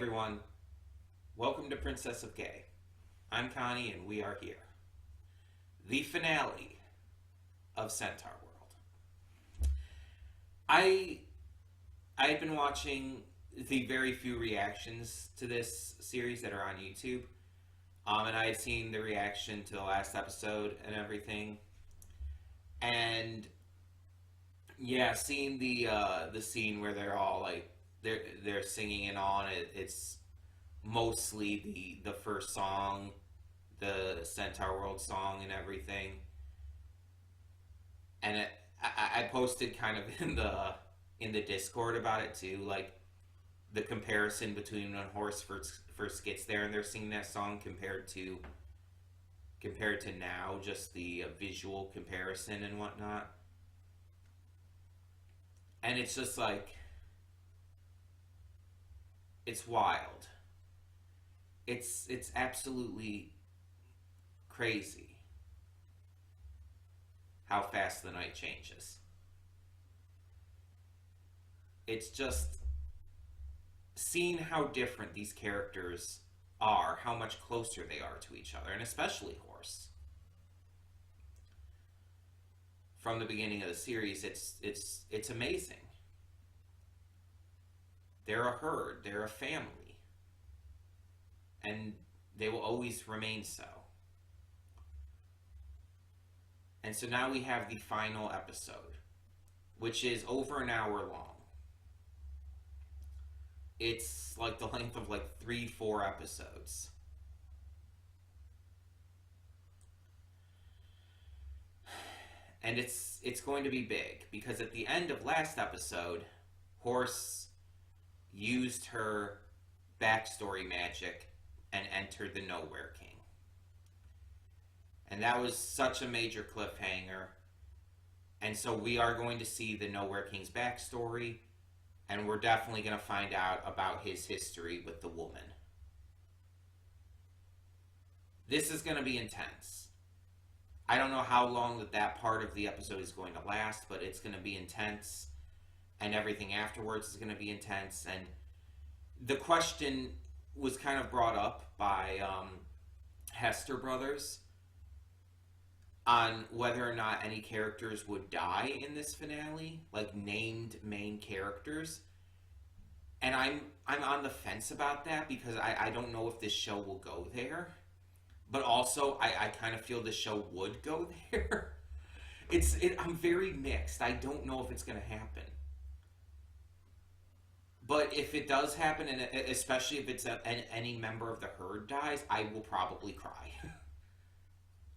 everyone, welcome to Princess of Gay. I'm Connie and we are here. The finale of Centaurworld. I've been watching the very few reactions to this series that are on YouTube. And I had seen the reaction to the last episode and everything. And yeah, seeing the scene where they're all like they're singing and on it, it's mostly the first song, the Centaurworld song and everything. And I posted kind of in the Discord about it too, like the comparison between when Horse first gets there and they're singing that song compared to now, just the visual comparison and whatnot. And it's just like, it's wild. It's absolutely crazy how fast the night changes. It's just seeing how different these characters are, how much closer they are to each other, and especially Horse. From the beginning of the series, it's amazing. They're a herd, they're a family, and they will always remain so. And so now we have the final episode, which is over an hour long. It's like the length of like 3-4 episodes. And it's going to be big, because at the end of last episode, Horse used her backstory magic and entered the Nowhere King. And that was such a major cliffhanger. And so we are going to see the Nowhere King's backstory, and we're definitely going to find out about his history with the woman. This is going to be intense. I don't know how long that part of the episode is going to last, but it's going to be intense, and everything afterwards is going to be intense. And the question was kind of brought up by Hester Brothers on whether or not any characters would die in this finale, like named main characters. And I'm on the fence about that, because I don't know if this show will go there. But also, I kind of feel the show would go there. I'm very mixed. I don't know if it's going to happen. But if it does happen, and especially if it's any member of the herd dies, I will probably cry.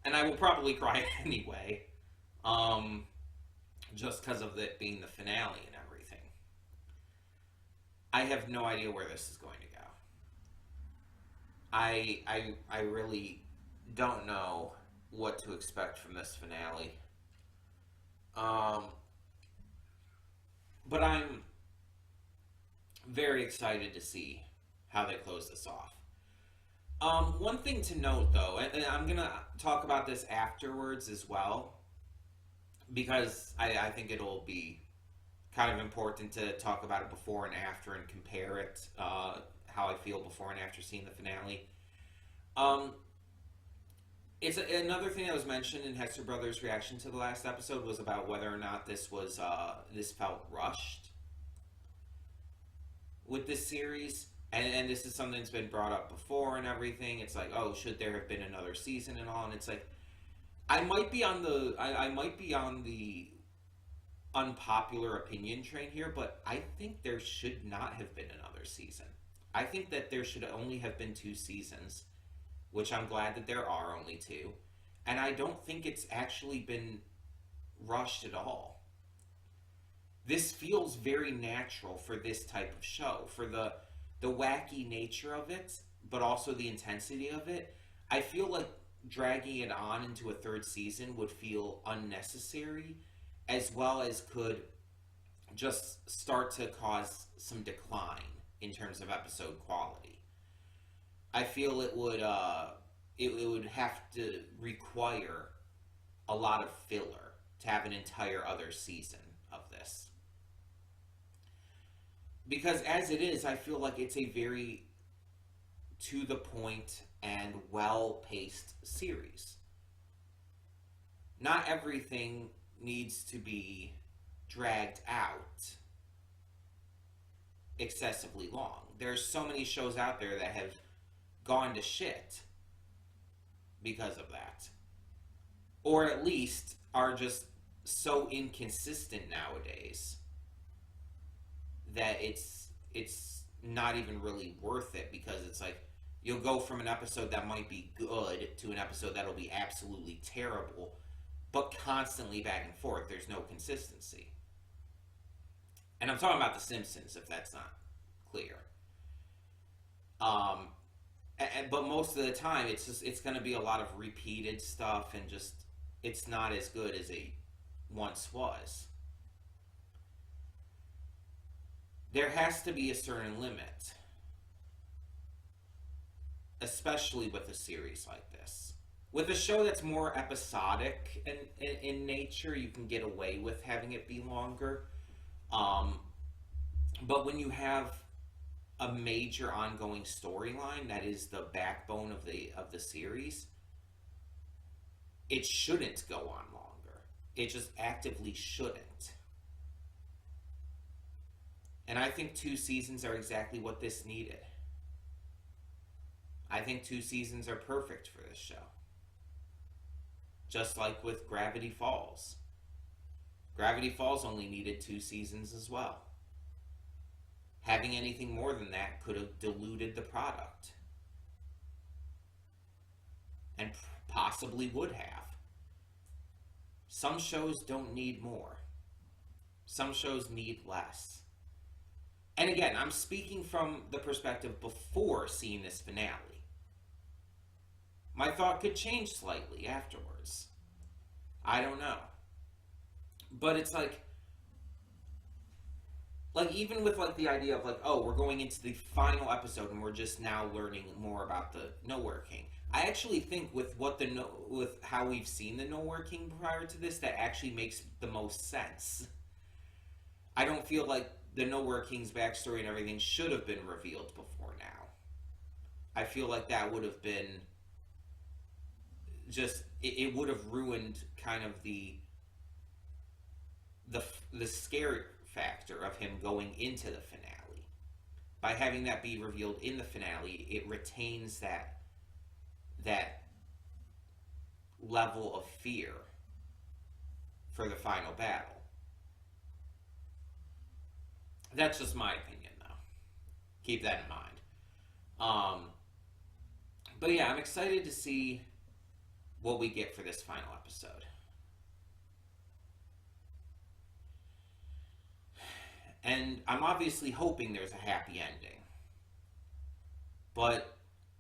And I will probably cry anyway. Just because of it being the finale and everything. I have no idea where this is going to go. I really don't know what to expect from this finale. But I'm very excited to see how they close this off. One thing to note, though, and I'm going to talk about this afterwards as well, because I think it'll be kind of important to talk about it before and after and compare it, how I feel before and after seeing the finale. It's another thing that was mentioned in Hester Brothers' reaction to the last episode was about whether or not this felt rushed with this series. And this is something that's been brought up before and everything. It's like, oh, should there have been another season and all? And it's like, I might be on the unpopular opinion train here, but I think there should not have been another season. I think that there should only have been 2 seasons, which I'm glad that there are only 2. And I don't think it's actually been rushed at all. This feels very natural for this type of show, for the wacky nature of it, but also the intensity of it. I feel like dragging it on into a 3rd season would feel unnecessary, as well as could just start to cause some decline in terms of episode quality. I feel it would have to require a lot of filler to have an entire other season of this. Because as it is, I feel like it's a very to the point and well-paced series. Not everything needs to be dragged out excessively long. There's so many shows out there that have gone to shit because of that. Or at least are just so inconsistent nowadays that it's not even really worth it, because it's like you'll go from an episode that might be good to an episode that'll be absolutely terrible, but constantly back and forth. There's no consistency. And I'm talking about The Simpsons, if that's not clear. But most of the time, it's going to be a lot of repeated stuff, and just it's not as good as it once was. There has to be a certain limit, especially with a series like this. With a show that's more episodic in nature, you can get away with having it be longer. But when you have a major ongoing storyline that is the backbone of the series, it shouldn't go on longer. It just actively shouldn't. And I think 2 seasons are exactly what this needed. I think 2 seasons are perfect for this show. Just like with Gravity Falls. Gravity Falls only needed 2 seasons as well. Having anything more than that could have diluted the product. And possibly would have. Some shows don't need more. Some shows need less. And again, I'm speaking from the perspective before seeing this finale. My thought could change slightly afterwards. I don't know. But it's like even with like the idea of like, oh, we're going into the final episode and we're just now learning more about the Nowhere King. I actually think with how we've seen the Nowhere King prior to this, that actually makes the most sense. I don't feel like the Nowhere King's backstory and everything should have been revealed before now. I feel like that would have been just, it would have ruined kind of the scary factor of him going into the finale. By having that be revealed in the finale, it retains that level of fear for the final battle. That's just my opinion, though. Keep that in mind. But yeah, I'm excited to see what we get for this final episode. And I'm obviously hoping there's a happy ending. But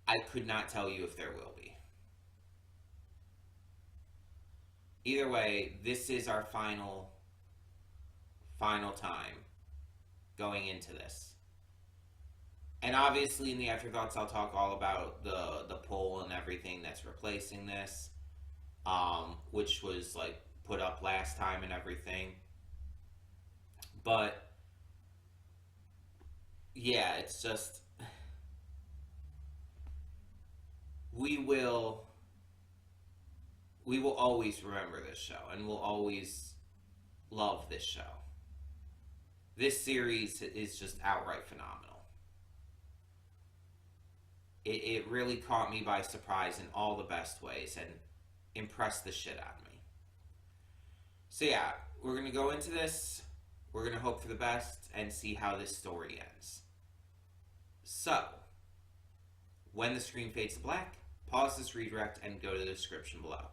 I could not tell you if there will be. Either way, this is our final time going into this. And obviously in the afterthoughts I'll talk all about the poll and everything that's replacing this, which was like put up last time and everything. But yeah, it's just we will always remember this show, and we'll always love this show. This series is just outright phenomenal. It really caught me by surprise in all the best ways and impressed the shit out of me. So yeah, we're going to go into this. We're going to hope for the best and see how this story ends. So, when the screen fades to black, pause this redirect and go to the description below.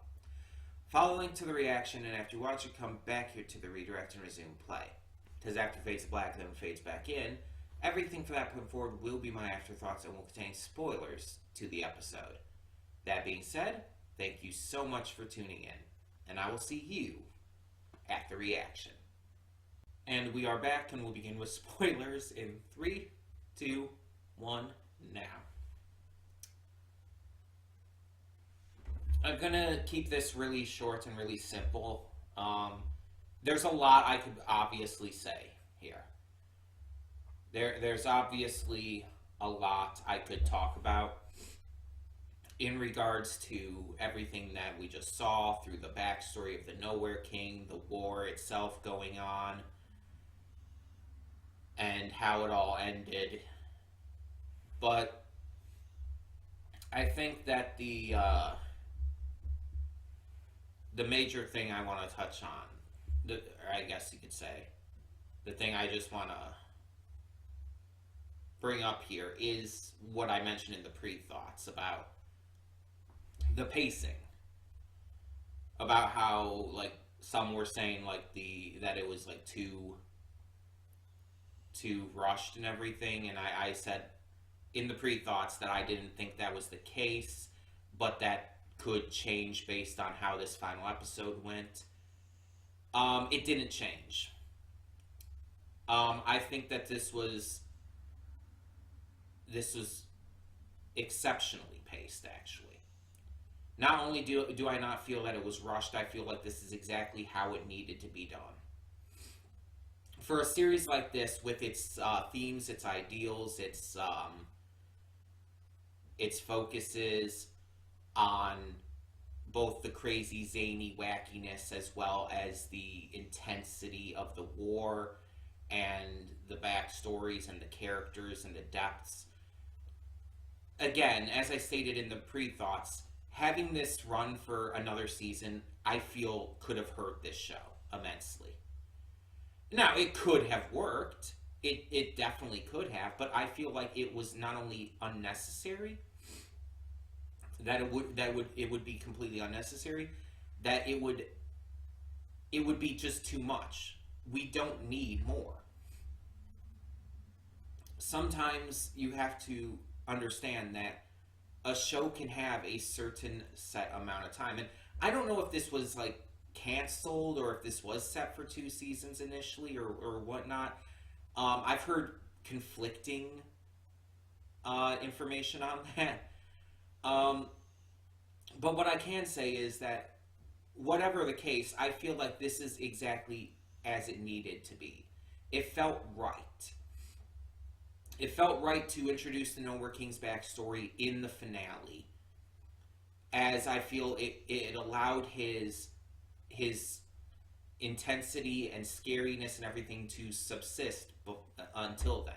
Follow the link to the reaction, and after you watch it, come back here to the redirect and resume play. Because after it fades to black, then it fades back in, everything from that point forward will be my afterthoughts and will contain spoilers to the episode. That being said, thank you so much for tuning in, and I will see you at the reaction. And we are back, and we'll begin with spoilers in 3, 2, 1, now. I'm gonna keep this really short and really simple. There's a lot I could obviously say here. There's obviously a lot I could talk about in regards to everything that we just saw through the backstory of the Nowhere King, the war itself going on, and how it all ended. But I think that the major thing I want to touch on, or I guess you could say, the thing I just want to bring up here is what I mentioned in the pre-thoughts about the pacing, about how like some were saying like the that it was like too rushed and everything, and I said in the pre-thoughts that I didn't think that was the case, but that could change based on how this final episode went. It didn't change. I think that this was exceptionally paced, actually. Not only do I not feel that it was rushed, I feel like this is exactly how it needed to be done. For a series like this, with its themes, its ideals, its focuses on both the crazy, zany wackiness as well as the intensity of the war and the backstories and the characters and the depths. Again, as I stated in the pre-thoughts, having this run for another season, I feel could have hurt this show immensely. Now, it could have worked. It definitely could have, but I feel like it was not only unnecessary, that it would be completely unnecessary, that it would be just too much. We don't need more. Sometimes you have to understand that a show can have a certain set amount of time. And I don't know if this was like canceled or if this was set for 2 seasons initially or whatnot. I've heard conflicting information on that. But what I can say is that whatever the case, I feel like this is exactly as it needed to be. It felt right. It felt right to introduce the Nowhere King's backstory in the finale, as I feel it allowed his intensity and scariness and everything to subsist until then.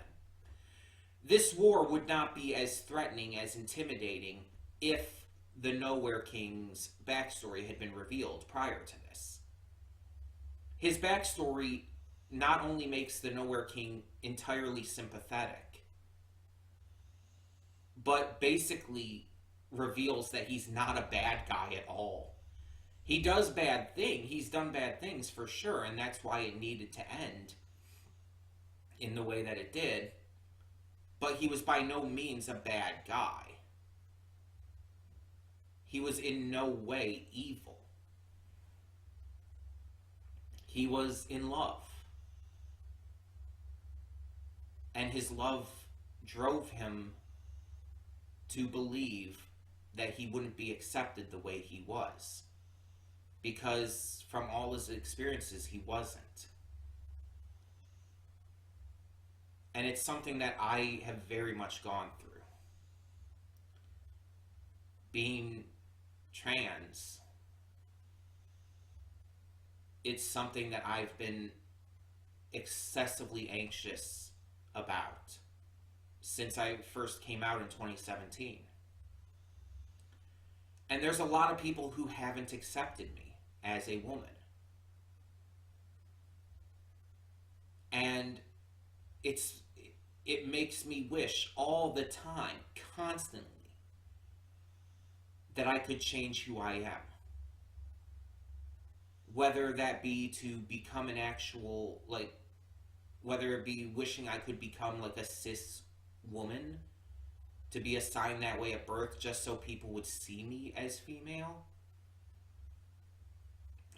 This war would not be as threatening, as intimidating, if the Nowhere King's backstory had been revealed prior to this. His backstory not only makes the Nowhere King entirely sympathetic, but basically reveals that he's not a bad guy at all. He does bad things. He's done bad things for sure, and that's why it needed to end in the way that it did. But he was by no means a bad guy. He was in no way evil. He was in love. And his love drove him to believe that he wouldn't be accepted the way he was. Because from all his experiences, he wasn't. And it's something that I have very much gone through. Being trans, it's something that I've been excessively anxious about since I first came out in 2017. And there's a lot of people who haven't accepted me as a woman. And it makes me wish all the time, constantly, that I could change who I am. Whether that be to become an actual, whether it be wishing I could become like a cis woman, to be assigned that way at birth just so people would see me as female.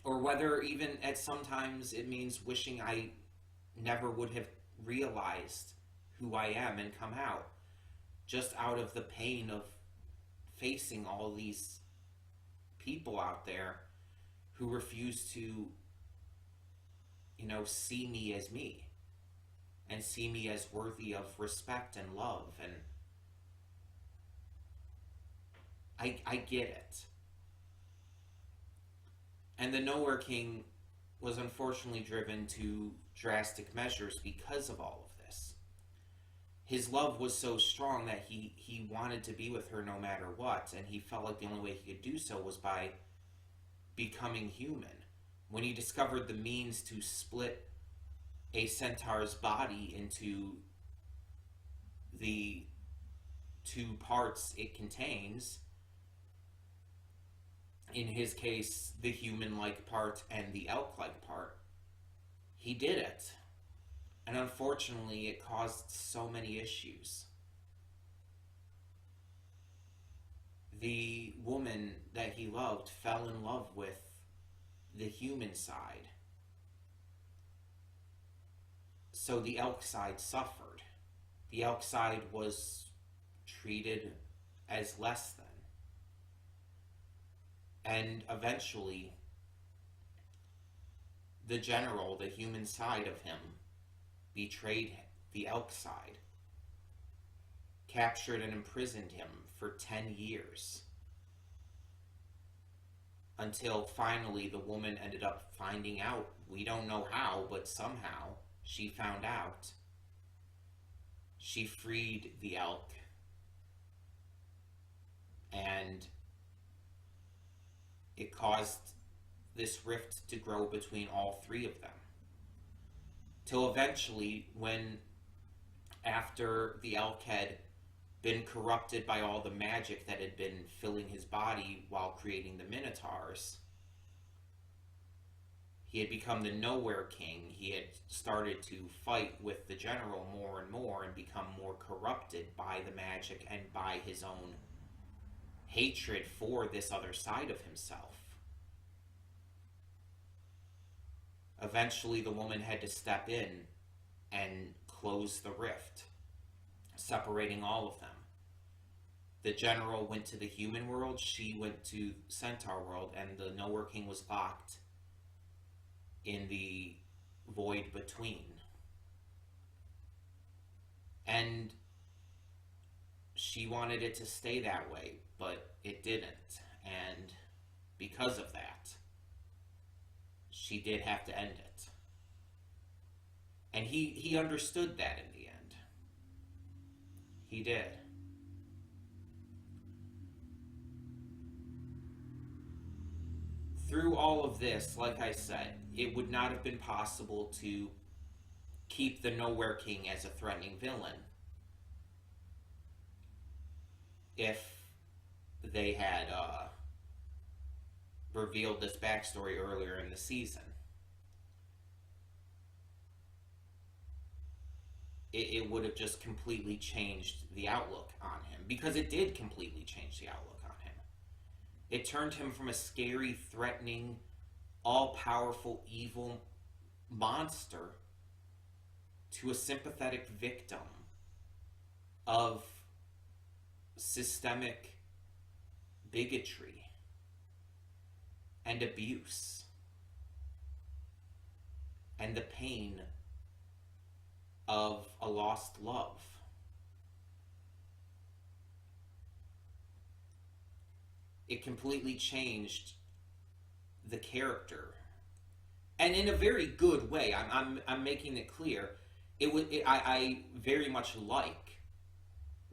Or whether even at sometimes it means wishing I never would have realized who I am and come out, just out of the pain of facing all these people out there who refuse to, see me as me and see me as worthy of respect and love and I get it. And the Nowhere King was unfortunately driven to drastic measures because of all of this. His love was so strong that he wanted to be with her no matter what, and he felt like the only way he could do so was by becoming human. When he discovered the means to split a centaur's body into the two parts it contains, in his case, the human-like part and the elk-like part, he did it. And unfortunately, it caused so many issues. The woman that he loved fell in love with the human side. So the elk side suffered. The elk side was treated as less than. And eventually, the general, the human side of him, betrayed the elk side, captured and imprisoned him for 10 years. Until finally the woman ended up finding out. We don't know how, but somehow she found out. She freed the elk. And it caused this rift to grow between all three of them. Till eventually, when after the elk had been corrupted by all the magic that had been filling his body while creating the Minotaurs, he had become the Nowhere King. He had started to fight with the general more and more and become more corrupted by the magic and by his own hatred for this other side of himself. Eventually, the woman had to step in and close the rift, separating all of them. The general went to the human world, she went to Centaurworld, and the Nowhere King was locked in the void between. And she wanted it to stay that way, but it didn't. And because of that, she did have to end it. And he understood that in the end. He did. Through all of this, like I said, it would not have been possible to keep the Nowhere King as a threatening villain if they had revealed this backstory earlier in the season. It would have just completely changed the outlook on him, because it did completely change the outlook on him. It turned him from a scary, threatening, all-powerful, evil monster to a sympathetic victim of systemic bigotry and abuse and the pain of a lost love. It completely changed the character, and in a very good way. I'm making it clear. I very much like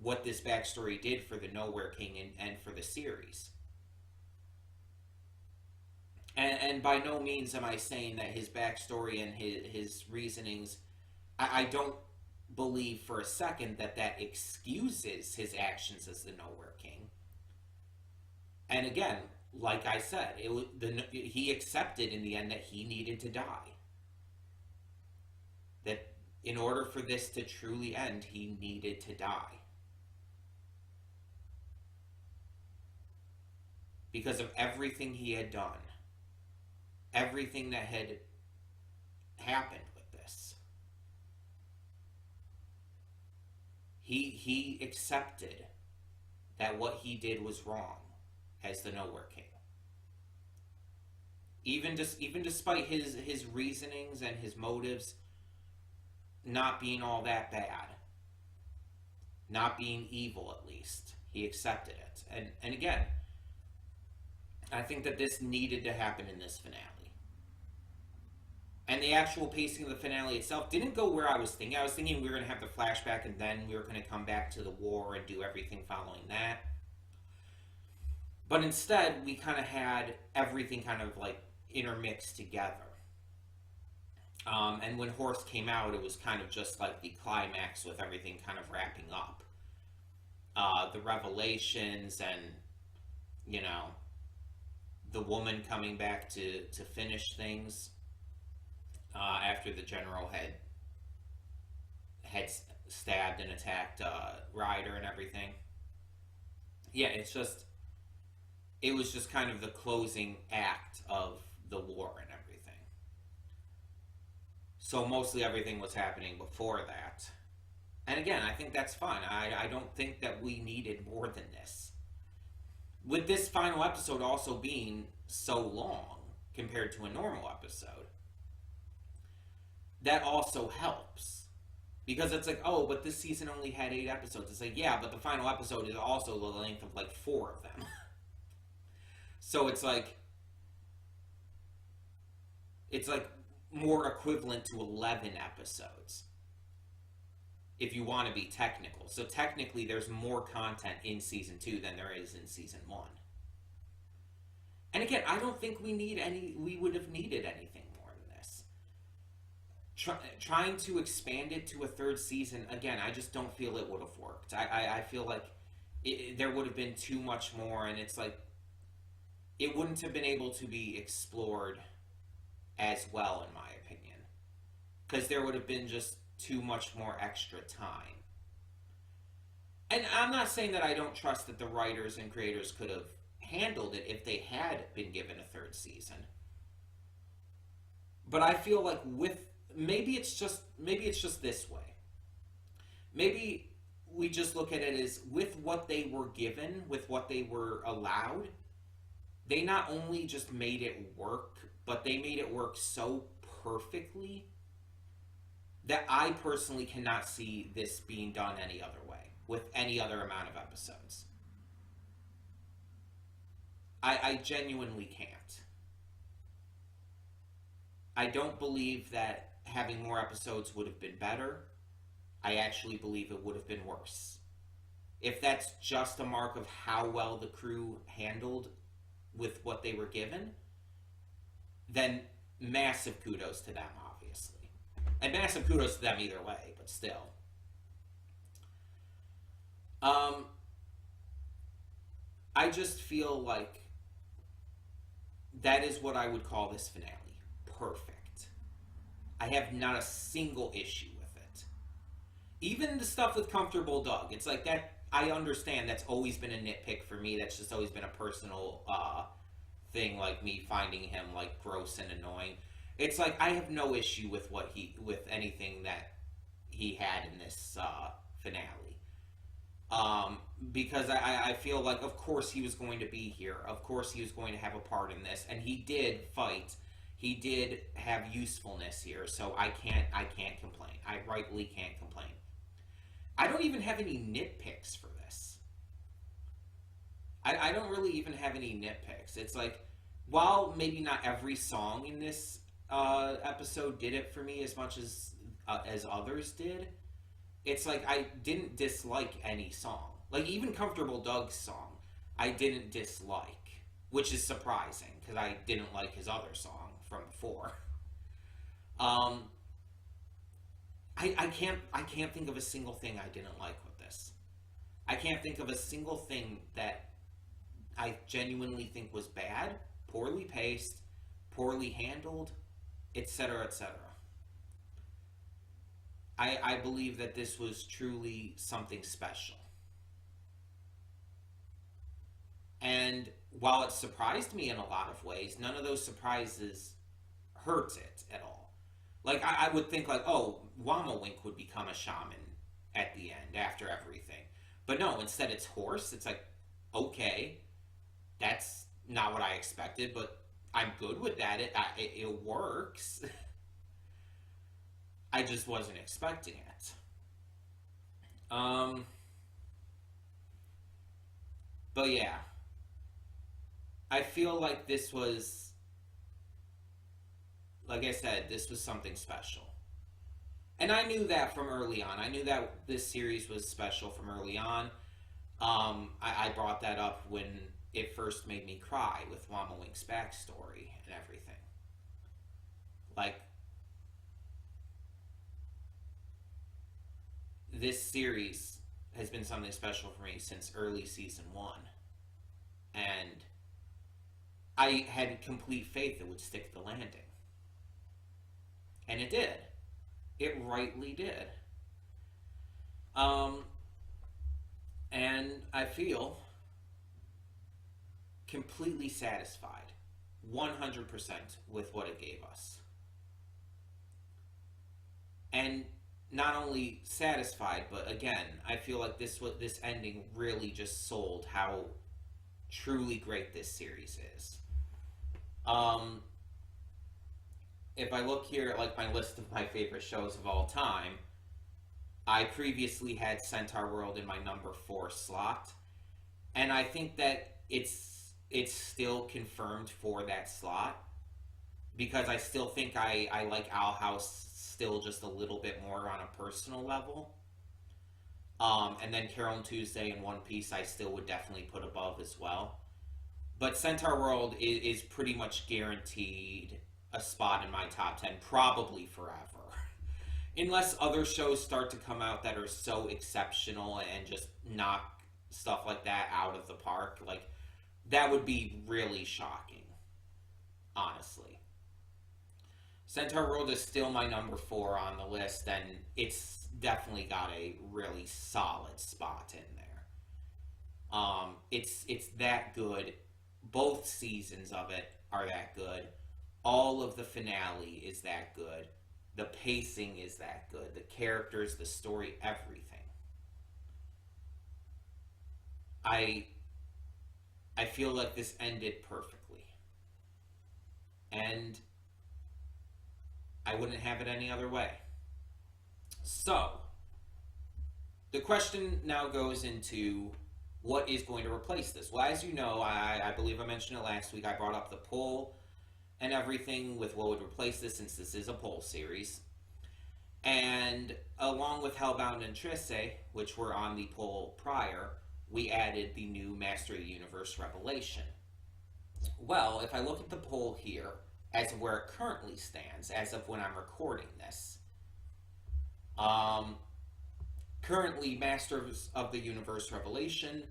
what this backstory did for the Nowhere King and for the series. And by no means am I saying that his backstory and his reasonings, I don't believe for a second that excuses his actions as the Nowhere King. And again, like I said, he accepted in the end that he needed to die. That in order for this to truly end, he needed to die. Because of everything he had done. Everything that had happened with this. He accepted that what he did was wrong as the Nowhere King. Even despite his reasonings and his motives not being all that bad. Not being evil, at least. He accepted it. And again, I think that this needed to happen in this finale. And the actual pacing of the finale itself didn't go where I was thinking. I was thinking we were going to have the flashback and then we were going to come back to the war and do everything following that. But instead, we kind of had everything kind of like intermixed together. And when Horse came out, it was kind of just like the climax with everything kind of wrapping up. The revelations and, you know, the woman coming back to finish things after the general had stabbed and attacked Ryder and everything. Yeah, it was just kind of the closing act of the war and everything. So mostly everything was happening before that. And again, I think that's fine. I don't think that we needed more than this. With this final episode also being so long compared to a normal episode, that also helps. Because it's like, oh, but this season only had 8 episodes. It's like, yeah, but the final episode is also the length of like 4 of them. So it's like more equivalent to 11 episodes. If you want to be technical. So technically there's more content in season 2 than there is in season 1. And again, I don't think we would have needed anything more than this. Trying to expand it to a 3rd season, again, I just don't feel it would have worked. I feel like there would have been too much more, and it's like it wouldn't have been able to be explored as well, in my opinion. Because there would have been just too much more extra time. And I'm not saying that I don't trust that the writers and creators could have handled it if they had been given a 3rd season. But I feel like maybe it's just this way. Maybe we just look at it as with what they were given, with what they were allowed, they not only just made it work, but they made it work so perfectly that I personally cannot see this being done any other way, with any other amount of episodes. I genuinely can't. I don't believe that having more episodes would have been better. I actually believe it would have been worse. If that's just a mark of how well the crew handled with what they were given, then massive kudos to them, obviously. And massive kudos to them either way, but still. I just feel like that is what I would call this finale. Perfect. I have not a single issue with it. Even the stuff with Comfortable Doug, it's like that, I understand that's always been a nitpick for me. That's just always been a personal thing, like me finding him like gross and annoying. It's like I have no issue with with anything that he had in this finale. Because I feel like, of course he was going to be here. Of course he was going to have a part in this, and he did fight. He did have usefulness here, so I can't complain. I rightly can't complain. I don't even have any nitpicks for this. I don't really even have any nitpicks. It's like, while maybe not every song in this episode did it for me as much as others did, it's like I didn't dislike any song. Like, even Comfortable Doug's song, I didn't dislike, which is surprising, because I didn't like his other song from before. I can't think of a single thing I didn't like with this. I can't think of a single thing that I genuinely think was bad, poorly paced, poorly handled, etc., etc. I believe that this was truly something special. And while it surprised me in a lot of ways, none of those surprises hurt it at all. Like, I would think, like, oh, Wamawink would become a shaman at the end, after everything. But no, instead it's Horse. It's like, okay, that's not what I expected, but I'm good with that. It works. I just wasn't expecting it. But yeah, I feel like this was, like I said, this was something special. And I knew that from early on. I knew that this series was special from early on. I brought that up when it first made me cry with Llama Wink's backstory and everything. Like, this series has been something special for me since early season one. And I had complete faith it would stick the landing. And it did. It rightly did. And I feel completely satisfied, 100% with what it gave us. And not only satisfied, but again, I feel like this ending really just sold how truly great this series is. If I look here at like my list of my favorite shows of all time, I previously had Centaurworld in my number 4 slot, and I think that it's still confirmed for that slot because I still think I like Owl House still just a little bit more on a personal level. And then Carol and Tuesday and One Piece I still would definitely put above as well. But Centaurworld is pretty much guaranteed a spot in my top 10, probably forever. Unless other shows start to come out that are so exceptional and just knock stuff like that out of the park. Like, that would be really shocking, honestly. Centaurworld is still my number 4 on the list, and it's definitely got a really solid spot in there. It's that good. Both seasons of it are that good. All of the finale is that good. The pacing is that good. The characters, the story, everything. I feel like this ended perfectly. And I wouldn't have it any other way. So, the question now goes into what is going to replace this? Well, as you know, I believe I mentioned it last week, I brought up the poll and everything with what would replace this, since this is a poll series. And along with Hellbound and Trisse, which were on the poll prior, we added the new Master of the Universe Revelation. Well, if I look at the poll here, as of where it currently stands, as of when I'm recording this, currently Masters of the Universe Revelation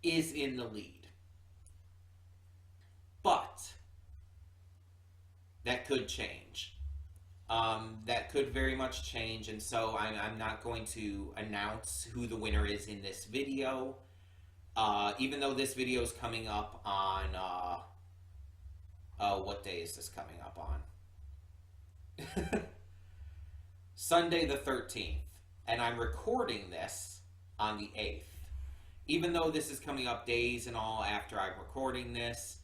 is in the lead. But that could change. That could very much change, and so I'm not going to announce who the winner is in this video. Even though this video is coming up on, what day is this coming up on? Sunday the 13th, and I'm recording this on the 8th. Even though this is coming up days and all after I'm recording this,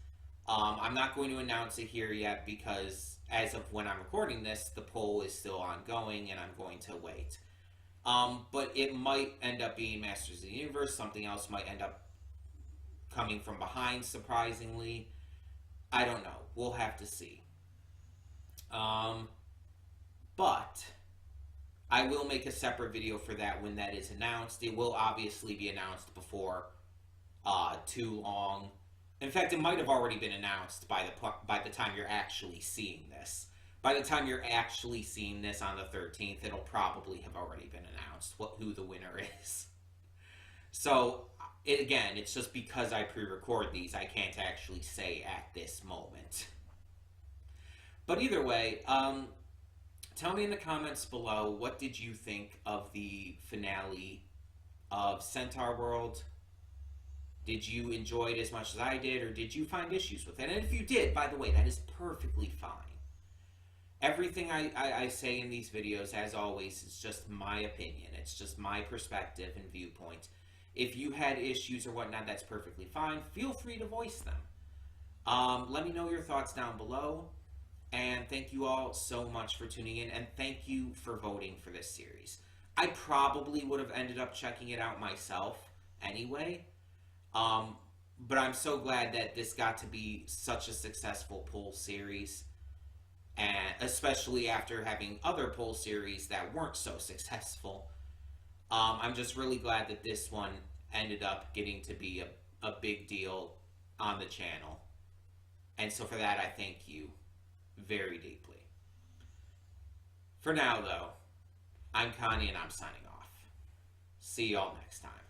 I'm not going to announce it here yet because as of when I'm recording this, the poll is still ongoing and I'm going to wait. But it might end up being Masters of the Universe. Something else might end up coming from behind, surprisingly. I don't know. We'll have to see. But I will make a separate video for that when that is announced. It will obviously be announced before too long. In fact, it might have already been announced by the time you're actually seeing this. By the time you're actually seeing this on the 13th, it'll probably have already been announced who the winner is. So, again, it's just because I pre-record these, I can't actually say at this moment. But either way, tell me in the comments below, what did you think of the finale of Centaurworld? Did you enjoy it as much as I did, or did you find issues with it? And if you did, by the way, that is perfectly fine. Everything I say in these videos, as always, is just my opinion. It's just my perspective and viewpoint. If you had issues or whatnot, that's perfectly fine. Feel free to voice them. Let me know your thoughts down below. And thank you all so much for tuning in, and thank you for voting for this series. I probably would have ended up checking it out myself anyway. Um, but I'm so glad that this got to be such a successful poll series, and especially after having other poll series that weren't so successful. I'm just really glad that this one ended up getting to be a big deal on the channel. And so for that, I thank you very deeply. For now, though, I'm Connie and I'm signing off. See y'all next time.